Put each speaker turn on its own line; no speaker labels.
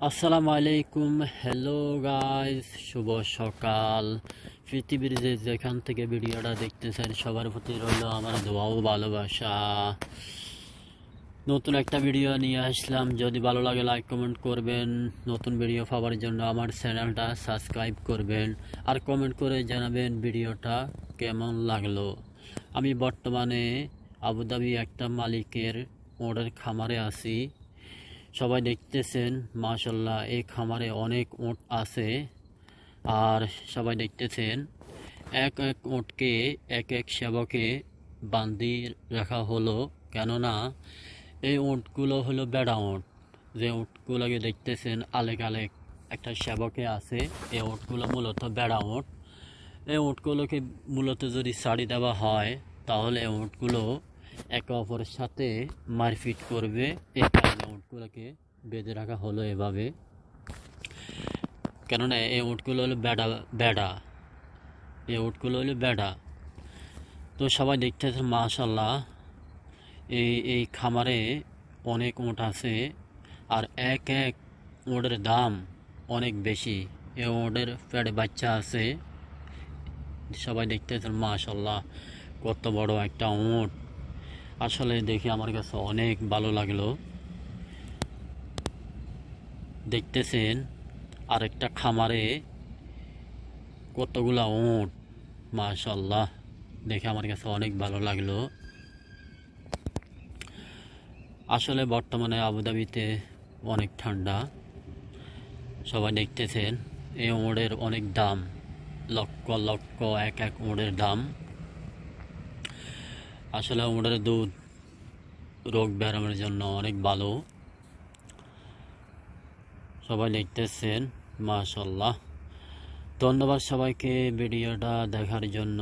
আসসালামু আলাইকুম, hello guys, শুভ সকাল। পৃথিবীর যেখান থেকে ভিডিওটা দেখতেছেন সবার প্রতি রইল আমার দোয়া ও ভালোবাসা। নতুন একটা ভিডিও নিয়ে আসলাম। যদি ভালো লাগে লাইক কমেন্ট করবেন, নতুন ভিডিও পাওয়ার জন্য আমার চ্যানেলটা সাবস্ক্রাইব করবেন, আর কমেন্ট করে জানাবেন ভিডিওটা কেমন লাগলো। আমি বর্তমানে আবুধাবি একটা মালিকের ওদের খামারে আছি। সবাই দেখতেছেন মাশাল্লাহ, এই খামারে অনেক উট আছে। আর সবাই দেখতেছেন এক এক উটকে এক এক সেবকে বান্ধি রাখা হলো, কেননা এই উটগুলো হলো বেড়া উট। যে উটগুলোকে দেখতেছেন আলেক আলেক একটা সেবকে আছে, এই উটগুলো মূলত বেড়া উট। এই উটগুলোকে মূলত যদি ছাড়ি দেওয়া হয় তাহলে উটগুলো একে অপরের সাথে মারপিট করবে। এই কারণে উটগুলোকে বেঁধে রাখা হলো এভাবে, কেননা এই উটগুলো হলো বেড়া এই উটগুলো হলো বেড়া। তো সবাই দেখতেছে মাশাল্লাহ, এই খামারে অনেক উট আছে, আর এক এক উটের দাম অনেক বেশি। এই উটের পেটে বাচ্চা আছে। সবাই দেখতেছেন মাশাল্লাহ, কত বড় একটা উট। আসলে দেখে আমার কাছে অনেক ভালো লাগলো। দেখতেছেন আরেকটা খামারে কতগুলা উট, মাশাল্লাহ, দেখে আমার কাছে অনেক ভালো লাগলো। আসলে বর্তমানে আবুধাবিতে অনেক ঠান্ডা। সবাই দেখতেছেন এই উটের অনেক দাম, লক্ষ লক্ষ এক এক উটের দাম। আসলে উটের দুধ রোগ ব্যায়ামের জন্য অনেক ভালো। সবাই দেখতেছেন মাশাল্লাহ। ধন্যবাদ সবাইকে ভিডিওটা দেখার জন্য।